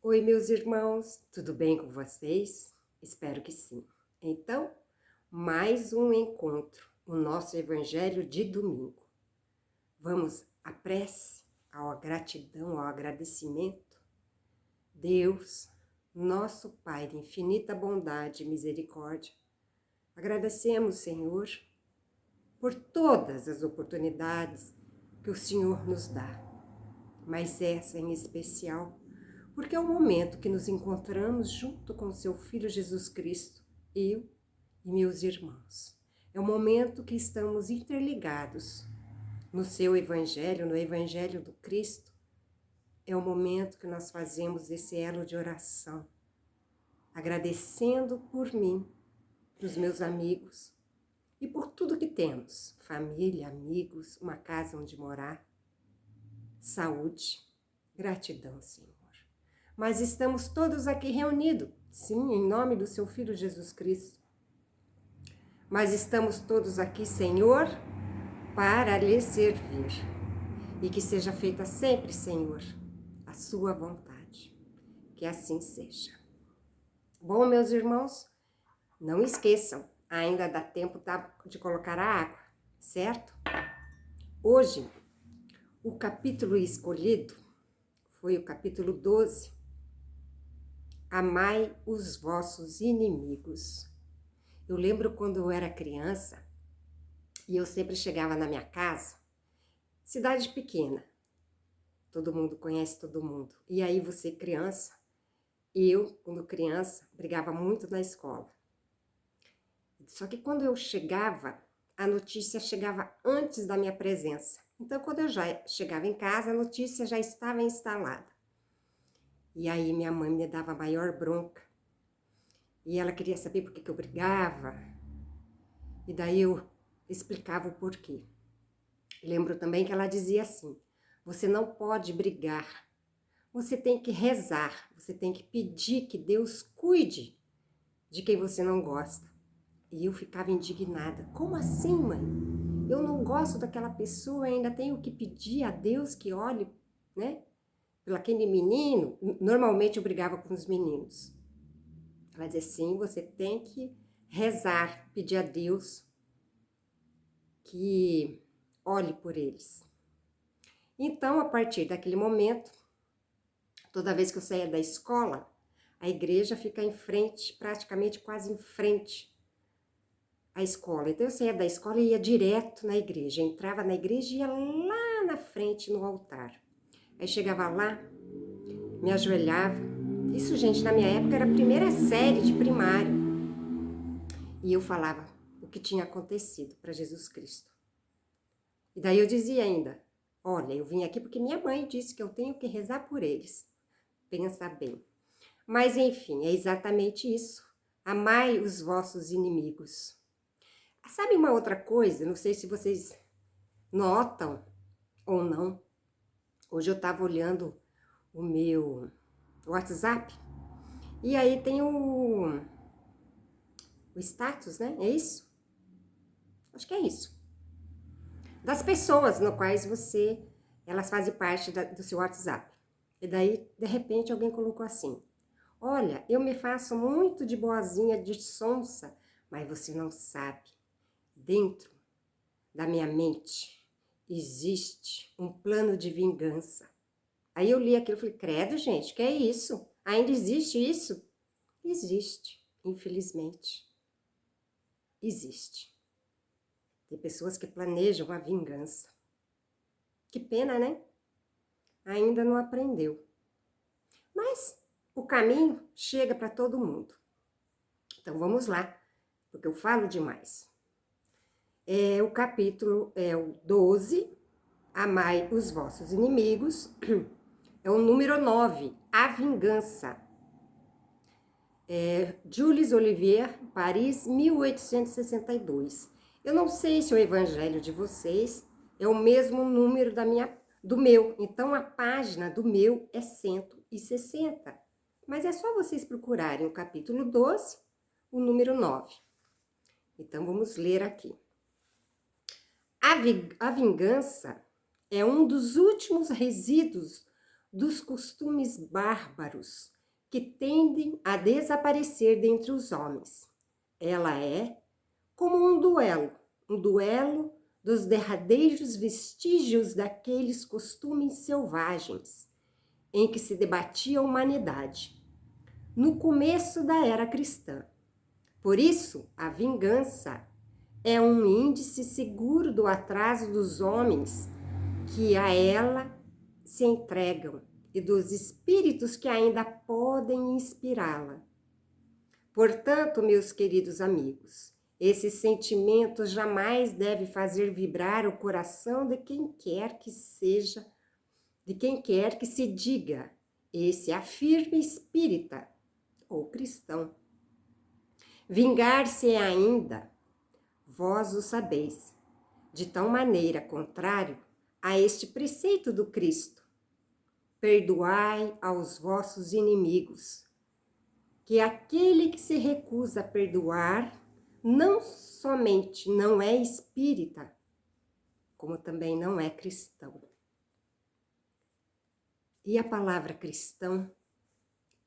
Oi, meus irmãos, tudo bem com vocês? Espero que sim. Então, mais um encontro, o nosso Evangelho de domingo. Vamos à prece, à gratidão, ao agradecimento. Deus, nosso Pai de infinita bondade e misericórdia, agradecemos, Senhor, por todas as oportunidades que o Senhor nos dá, mas essa em especial, porque é o momento que nos encontramos junto com seu Filho Jesus Cristo, eu e meus irmãos. É o momento que estamos interligados no seu Evangelho, no Evangelho do Cristo. É o momento que nós fazemos esse elo de oração, agradecendo por mim, pelos meus amigos e por tudo que temos, família, amigos, uma casa onde morar, saúde, gratidão, Senhor. Mas estamos todos aqui reunidos, sim, em nome do seu Filho Jesus Cristo. Mas estamos todos aqui, Senhor, para lhe servir. E que seja feita sempre, Senhor, a sua vontade. Que assim seja. Bom, meus irmãos, não esqueçam, ainda dá tempo de colocar a água, certo? Hoje, o capítulo escolhido foi o capítulo 12. Amai os vossos inimigos. Eu lembro quando eu era criança e eu sempre chegava na minha casa, cidade pequena, todo mundo conhece todo mundo. E aí você criança, eu quando criança brigava muito na escola. Só que quando eu chegava, a notícia chegava antes da minha presença. Então quando eu já chegava em casa, a notícia já estava instalada. E aí minha mãe me dava maior bronca. E ela queria saber por que eu brigava. E daí eu explicava o porquê. Lembro também que ela dizia assim: você não pode brigar, você tem que rezar, você tem que pedir que Deus cuide de quem você não gosta. E eu ficava indignada. Como assim, mãe? Eu não gosto daquela pessoa, ainda tenho que pedir a Deus que olhe, né? Pelo aquele menino. Normalmente eu brigava com os meninos. Ela dizia assim: você tem que rezar, pedir a Deus que olhe por eles. Então, a partir daquele momento, toda vez que eu saía da escola, a igreja fica em frente, praticamente quase em frente à escola. Então, eu saía da escola e ia direto na igreja. Entrava na igreja e ia lá na frente, no altar. Aí chegava lá, me ajoelhava. Isso, gente, na minha época era a primeira série de primário. E eu falava o que tinha acontecido para Jesus Cristo. E daí eu dizia ainda: olha, eu vim aqui porque minha mãe disse que eu tenho que rezar por eles. Pensa bem. Mas enfim, é exatamente isso. Amai os vossos inimigos. Sabe uma outra coisa? Não sei se vocês notam ou não. Hoje eu estava olhando o meu WhatsApp e aí tem o status, né? É isso? Acho que é isso. Das pessoas no quais elas fazem parte do seu WhatsApp. E daí, de repente, alguém colocou assim: olha, eu me faço muito de boazinha, de sonsa, mas você não sabe. Dentro da minha mente existe um plano de vingança. Aí eu li aquilo e falei: credo, gente, que é isso? Ainda existe isso? Existe, infelizmente. Existe. Tem pessoas que planejam a vingança. Que pena, né? Ainda não aprendeu. Mas o caminho chega para todo mundo. Então vamos lá, porque eu falo demais. O capítulo é o 12, amai os vossos inimigos. É o número 9, a vingança. Jules Olivier, Paris, 1862. Eu não sei se o evangelho de vocês é o mesmo número do meu. Então, a página do meu é 160. Mas é só vocês procurarem o capítulo 12, o número 9. Então, vamos ler aqui. A vingança é um dos últimos resíduos dos costumes bárbaros que tendem a desaparecer dentre os homens. Ela é como um duelo dos derradeiros vestígios daqueles costumes selvagens em que se debatia a humanidade, no começo da era cristã. Por isso, a vingança é um índice seguro do atraso dos homens que a ela se entregam e dos espíritos que ainda podem inspirá-la. Portanto, meus queridos amigos, esse sentimento jamais deve fazer vibrar o coração de quem quer que seja, de quem quer que se diga esse afirme espírita ou cristão. Vingar-se é ainda, vós o sabeis, de tal maneira contrário a este preceito do Cristo. Perdoai aos vossos inimigos, que aquele que se recusa a perdoar não somente não é espírita, como também não é cristão. E a palavra cristão,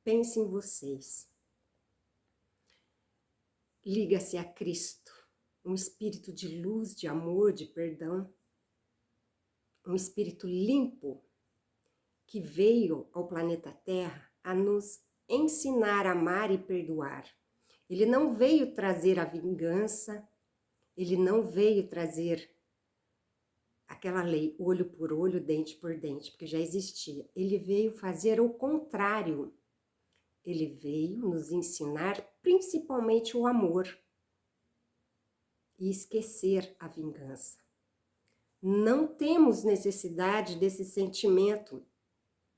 pense em vocês. Liga-se a Cristo, um espírito de luz, de amor, de perdão, um espírito limpo que veio ao planeta Terra a nos ensinar a amar e perdoar. Ele não veio trazer a vingança, ele não veio trazer aquela lei, olho por olho, dente por dente, porque já existia. Ele veio fazer o contrário. Ele veio nos ensinar principalmente o amor e esquecer a vingança. Não temos necessidade desse sentimento,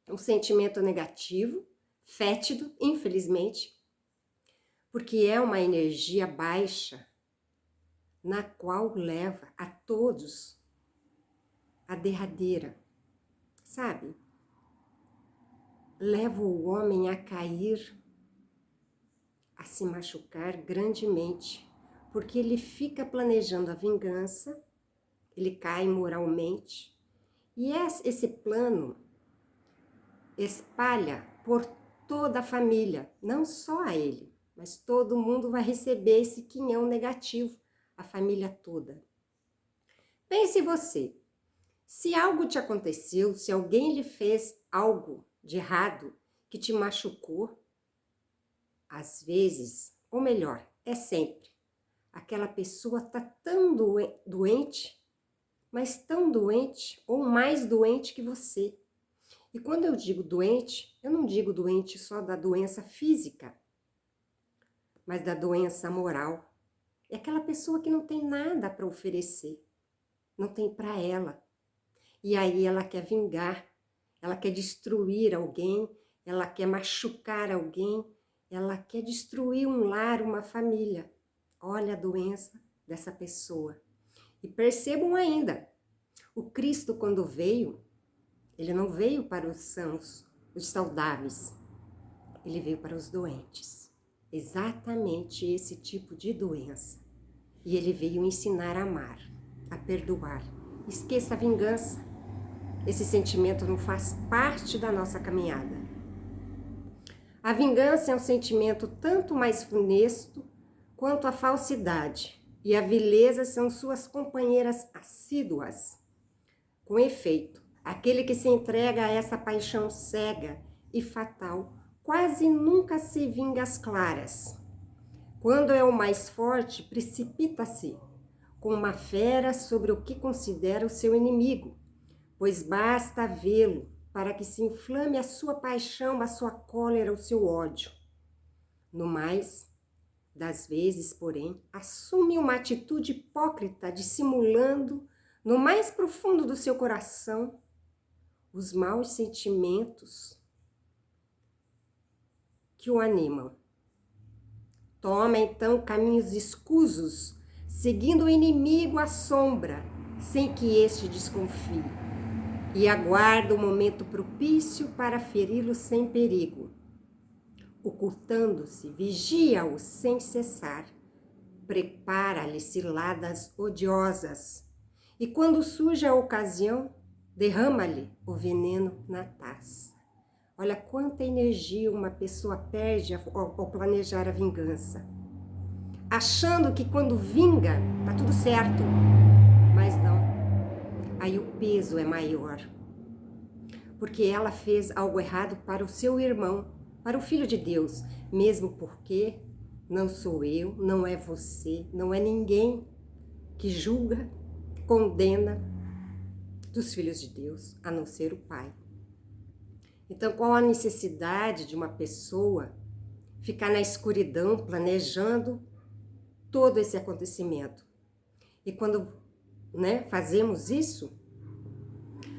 um sentimento negativo, fétido, infelizmente, porque é uma energia baixa na qual leva a todos a derradeira, sabe? Leva o homem a cair, a se machucar grandemente, porque ele fica planejando a vingança, ele cai moralmente, e esse plano espalha por toda a família, não só a ele, mas todo mundo vai receber esse quinhão negativo, a família toda. Pense você, se algo te aconteceu, se alguém lhe fez algo de errado que te machucou, às vezes, ou melhor, é sempre, aquela pessoa está tão doente, mas tão doente ou mais doente que você. E quando eu digo doente, eu não digo doente só da doença física, mas da doença moral. É aquela pessoa que não tem nada para oferecer, não tem para ela. E aí ela quer vingar, ela quer destruir alguém, ela quer machucar alguém, ela quer destruir um lar, uma família. Olha a doença dessa pessoa. E percebam ainda, o Cristo quando veio, ele não veio para os sãos, os saudáveis, ele veio para os doentes. Exatamente esse tipo de doença. E ele veio ensinar a amar, a perdoar. Esqueça a vingança. Esse sentimento não faz parte da nossa caminhada. A vingança é um sentimento tanto mais funesto quanto a falsidade, e a vileza são suas companheiras assíduas. Com efeito, aquele que se entrega a essa paixão cega e fatal quase nunca se vinga às claras. Quando é o mais forte, precipita-se com uma fera sobre o que considera o seu inimigo, pois basta vê-lo para que se inflame a sua paixão, a sua cólera, o seu ódio. No mais das vezes, porém, assume uma atitude hipócrita, dissimulando no mais profundo do seu coração os maus sentimentos que o animam. Toma então caminhos escusos, seguindo o inimigo à sombra, sem que este desconfie, e aguarda o momento propício para feri-lo sem perigo. Ocultando-se, vigia-o sem cessar, prepara-lhe ciladas odiosas, e quando surge a ocasião, derrama-lhe o veneno na taça. Olha quanta energia uma pessoa perde ao planejar a vingança. Achando que quando vinga, tá tudo certo. Mas não. Aí o peso é maior. Porque ela fez algo errado para o seu irmão, para o Filho de Deus. Mesmo porque não sou eu, não é você, não é ninguém que julga, condena dos filhos de Deus, a não ser o Pai. Então, qual a necessidade de uma pessoa ficar na escuridão planejando todo esse acontecimento? E quando, fazemos isso,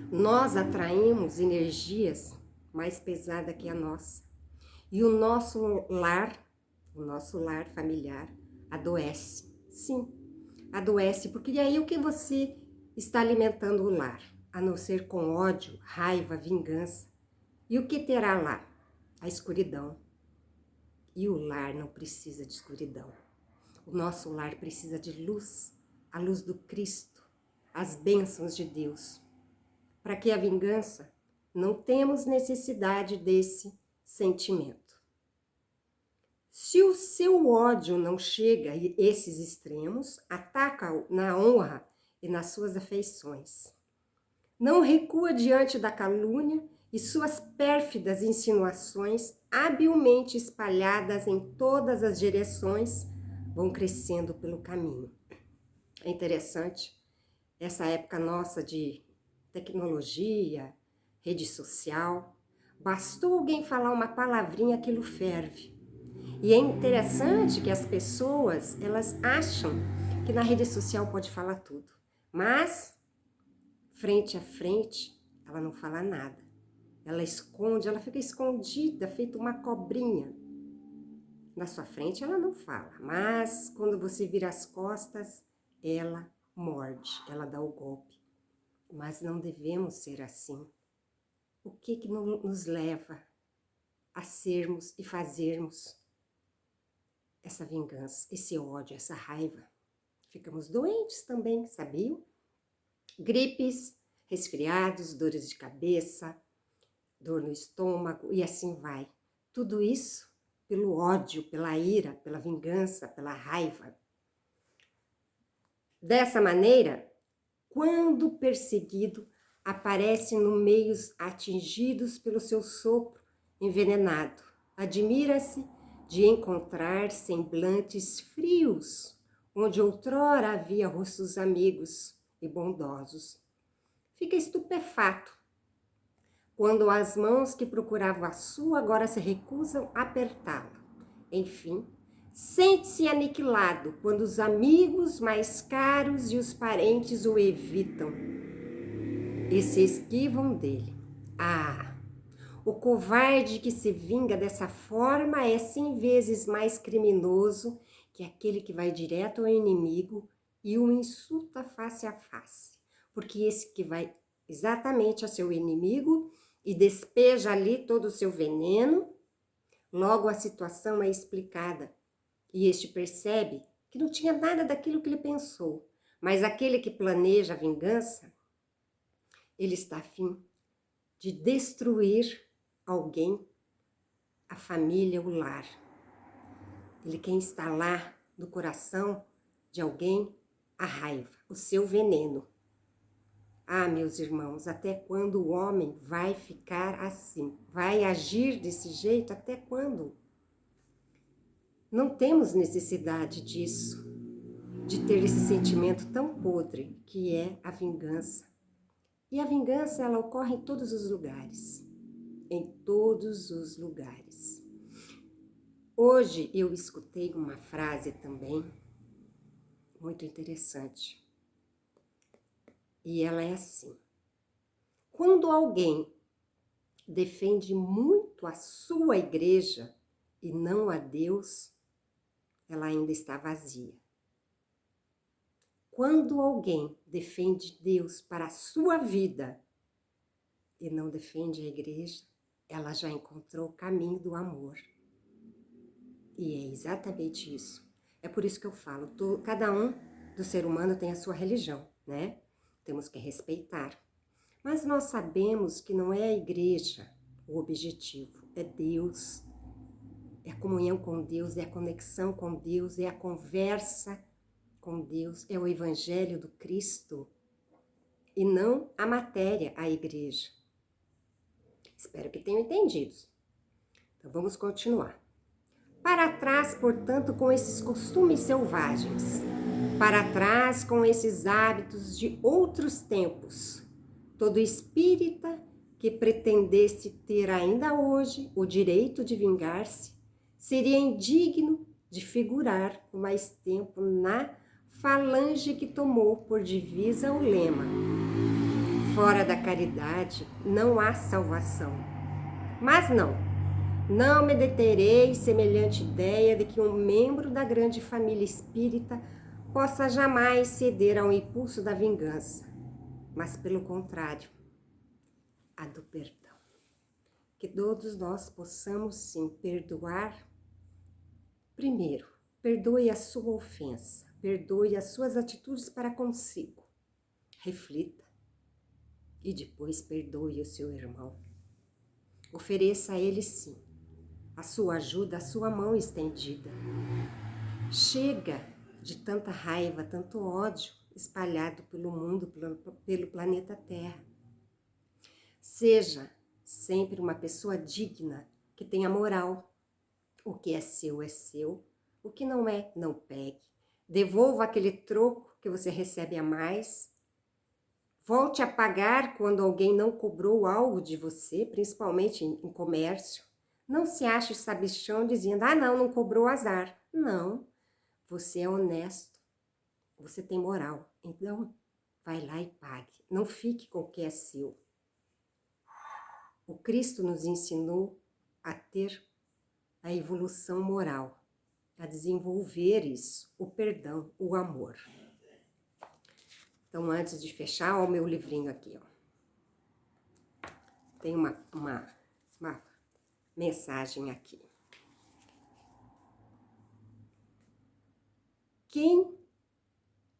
nós atraímos energias mais pesadas que a nossa. E o nosso lar familiar adoece. Sim, adoece, porque aí o que você está alimentando o lar? A não ser com ódio, raiva, vingança. E o que terá lá? A escuridão. E o lar não precisa de escuridão. O nosso lar precisa de luz, a luz do Cristo, as bênçãos de Deus. Para que a vingança? Não temos necessidade desse sentimento. Se o seu ódio não chega a esses extremos, ataca-o na honra e nas suas afeições. Não recua diante da calúnia e suas pérfidas insinuações, habilmente espalhadas em todas as direções, vão crescendo pelo caminho. É interessante essa época nossa de tecnologia, rede social. Bastou alguém falar uma palavrinha, aquilo ferve. E é interessante que as pessoas, elas acham que na rede social pode falar tudo. Mas, frente a frente, ela não fala nada. Ela esconde, ela fica escondida, feita uma cobrinha. Na sua frente ela não fala, mas quando você vira as costas, ela morde, ela dá o golpe. Mas não devemos ser assim. O que nos leva a sermos e fazermos essa vingança, esse ódio, essa raiva? Ficamos doentes também, sabiam? Gripes, resfriados, dores de cabeça, dor no estômago e assim vai. Tudo isso pelo ódio, pela ira, pela vingança, pela raiva. Dessa maneira, quando perseguido, aparece no meios atingidos pelo seu sopro envenenado. Admira-se de encontrar semblantes frios, onde outrora havia rostos amigos e bondosos. Fica estupefato quando as mãos que procuravam a sua agora se recusam a apertá-la. Enfim, sente-se aniquilado quando os amigos mais caros e os parentes o evitam e se esquivam dele. Ah, o covarde que se vinga dessa forma é 100 vezes mais criminoso que aquele que vai direto ao inimigo e o insulta face a face. Porque esse que vai exatamente ao seu inimigo e despeja ali todo o seu veneno, logo a situação é explicada. E este percebe que não tinha nada daquilo que ele pensou. Mas aquele que planeja a vingança, ele está a fim de destruir alguém, a família, o lar. Ele quer instalar no coração de alguém a raiva, o seu veneno. Ah, meus irmãos, até quando o homem vai ficar assim? Vai agir desse jeito? Até quando? Não temos necessidade disso, de ter esse sentimento tão podre que é a vingança. E a vingança, ela ocorre em todos os lugares. Em todos os lugares. Hoje eu escutei uma frase também muito interessante. E ela é assim: quando alguém defende muito a sua igreja e não a Deus, ela ainda está vazia. Quando alguém defende Deus para a sua vida e não defende a igreja, ela já encontrou o caminho do amor. E é exatamente isso. É por isso que eu falo, cada um do ser humano tem a sua religião, né? Temos que respeitar. Mas nós sabemos que não é a igreja O objetivo é Deus, é a comunhão com Deus, é a conexão com Deus, é a conversa com Deus, é o Evangelho do Cristo e não a matéria, a igreja. Espero que tenham entendido. Então vamos continuar. Para trás, portanto, com esses costumes selvagens, para trás com esses hábitos de outros tempos. Todo espírita que pretendesse ter ainda hoje o direito de vingar-se, seria indigno de figurar por mais tempo na falange que tomou por divisa o lema: fora da caridade não há salvação. Mas não me deterei semelhante ideia de que um membro da grande família espírita possa jamais ceder ao impulso da vingança, mas pelo contrário, a do perdão. Que todos nós possamos sim perdoar. Primeiro, perdoe a sua ofensa, perdoe as suas atitudes para consigo. Reflita e depois perdoe o seu irmão. Ofereça a ele sim a sua ajuda, a sua mão estendida. Chega de tanta raiva, tanto ódio espalhado pelo mundo, pelo planeta Terra. Seja sempre uma pessoa digna, que tenha moral. O que é seu, o que não é, não pegue. Devolva aquele troco que você recebe a mais. Volte a pagar quando alguém não cobrou algo de você, principalmente em comércio. Não se ache sabichão dizendo, não cobrou, azar. Não, você é honesto, você tem moral. Então, vai lá e pague. Não fique com o que é seu. O Cristo nos ensinou a ter a evolução moral, a desenvolver isso, o perdão, o amor. Então, antes de fechar, ó, o meu livrinho aqui, ó. Tem uma mensagem aqui. Quem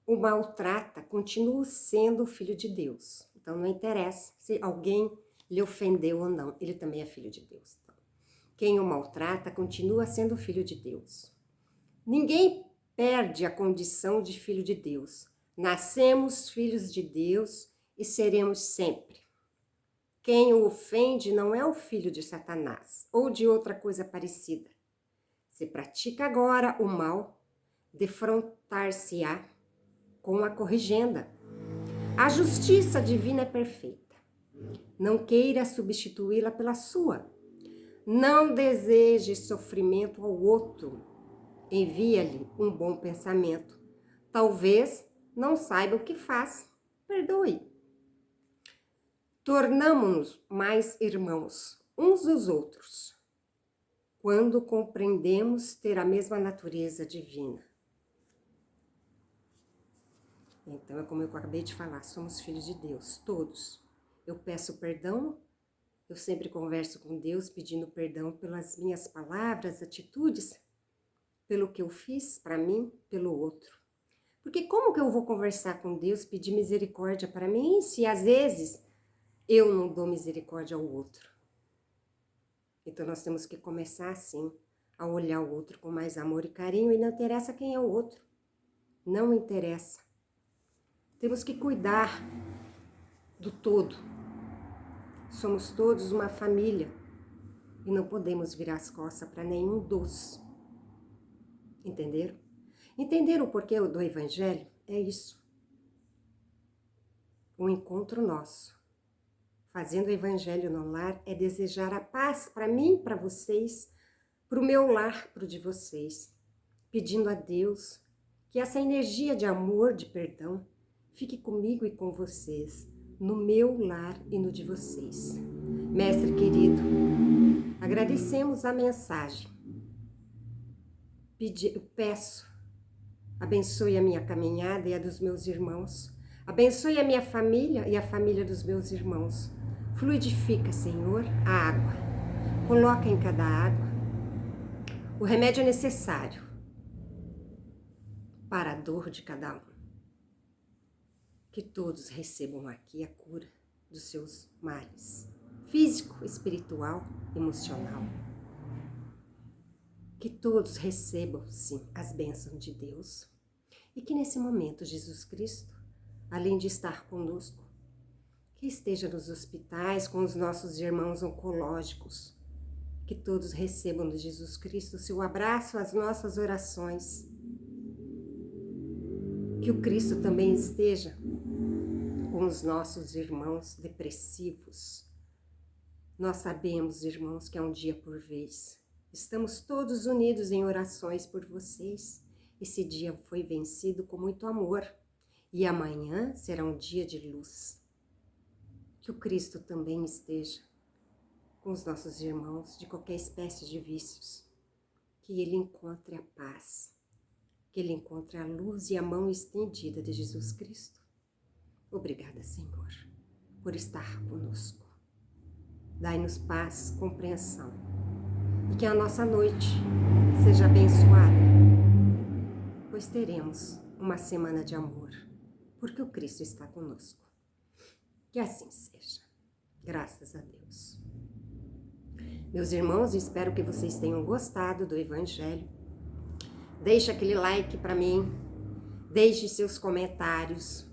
o maltrata continua sendo filho de Deus. Então, não interessa se alguém lhe ofendeu ou não, ele também é filho de Deus. Então, quem o maltrata continua sendo filho de Deus. Ninguém perde a condição de filho de Deus. Nascemos filhos de Deus e seremos sempre. Quem o ofende não é o filho de Satanás ou de outra coisa parecida. Se pratica agora o mal, defrontar-se-á com a corrigenda. A justiça divina é perfeita. Não queira substituí-la pela sua. Não deseje sofrimento ao outro. Envia-lhe um bom pensamento. Talvez não saiba o que faz. Perdoe. Tornamo-nos mais irmãos uns dos outros, quando compreendemos ter a mesma natureza divina. Então, é como eu acabei de falar, somos filhos de Deus, todos. Eu peço perdão, eu sempre converso com Deus pedindo perdão pelas minhas palavras, atitudes, pelo que eu fiz para mim, pelo outro. Porque como que eu vou conversar com Deus, pedir misericórdia para mim, se às vezes eu não dou misericórdia ao outro? Então nós temos que começar assim, a olhar o outro com mais amor e carinho, e não interessa quem é o outro. Não interessa. Temos que cuidar do todo. Somos todos uma família e não podemos virar as costas para nenhum dos. Entenderam? Entenderam o porquê do Evangelho? É isso. Um encontro nosso. Fazendo o Evangelho no lar é desejar a paz para mim, para vocês, para o meu lar, para o de vocês. Pedindo a Deus que essa energia de amor, de perdão, fique comigo e com vocês, no meu lar e no de vocês. Mestre querido, agradecemos a mensagem. Peço, abençoe a minha caminhada e a dos meus irmãos. Abençoe a minha família e a família dos meus irmãos. Fluidifica, Senhor, a água. Coloca em cada água o remédio necessário para a dor de cada um. Que todos recebam aqui a cura dos seus males físico, espiritual, emocional. Que todos recebam, sim, as bênçãos de Deus. E que nesse momento Jesus Cristo, além de estar conosco, que esteja nos hospitais com os nossos irmãos oncológicos, que todos recebam de Jesus Cristo o seu abraço, as nossas orações. Que o Cristo também esteja com os nossos irmãos depressivos. Nós sabemos, irmãos, que é um dia por vez. Estamos todos unidos em orações por vocês. Esse dia foi vencido com muito amor. E amanhã será um dia de luz. Que o Cristo também esteja com os nossos irmãos de qualquer espécie de vícios. Que ele encontre a paz. Que ele encontre a luz e a mão estendida de Jesus Cristo. Obrigada, Senhor, por estar conosco. Dai-nos paz, compreensão. E que a nossa noite seja abençoada, pois teremos uma semana de amor, porque o Cristo está conosco. Que assim seja. Graças a Deus. Meus irmãos, espero que vocês tenham gostado do Evangelho. Deixe aquele like para mim, deixe seus comentários,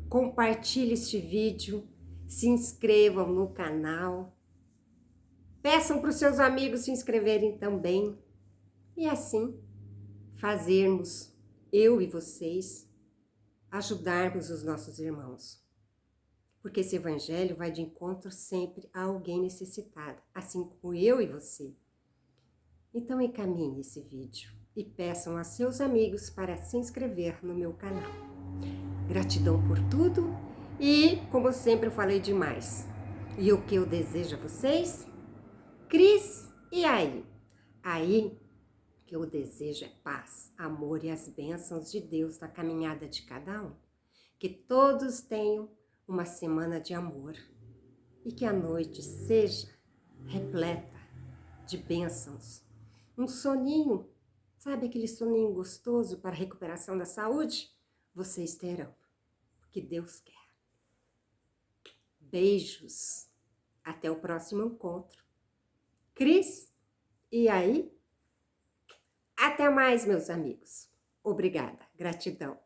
compartilhe este vídeo, se inscrevam no canal, peçam para os seus amigos se inscreverem também e assim fazermos, eu e vocês, ajudarmos os nossos irmãos. Porque esse evangelho vai de encontro sempre a alguém necessitado, assim como eu e você. Então encaminhe esse vídeo e peçam a seus amigos para se inscrever no meu canal. Gratidão por tudo e, como sempre, eu falei demais. E o que eu desejo a vocês? Cris, e aí? Aí, o que eu desejo é paz, amor e as bênçãos de Deus na caminhada de cada um. Que todos tenham uma semana de amor e que a noite seja repleta de bênçãos. Um soninho, sabe aquele soninho gostoso para a recuperação da saúde? Vocês terão, porque Deus quer. Beijos, até o próximo encontro. Cris, e aí? Até mais, meus amigos. Obrigada, gratidão.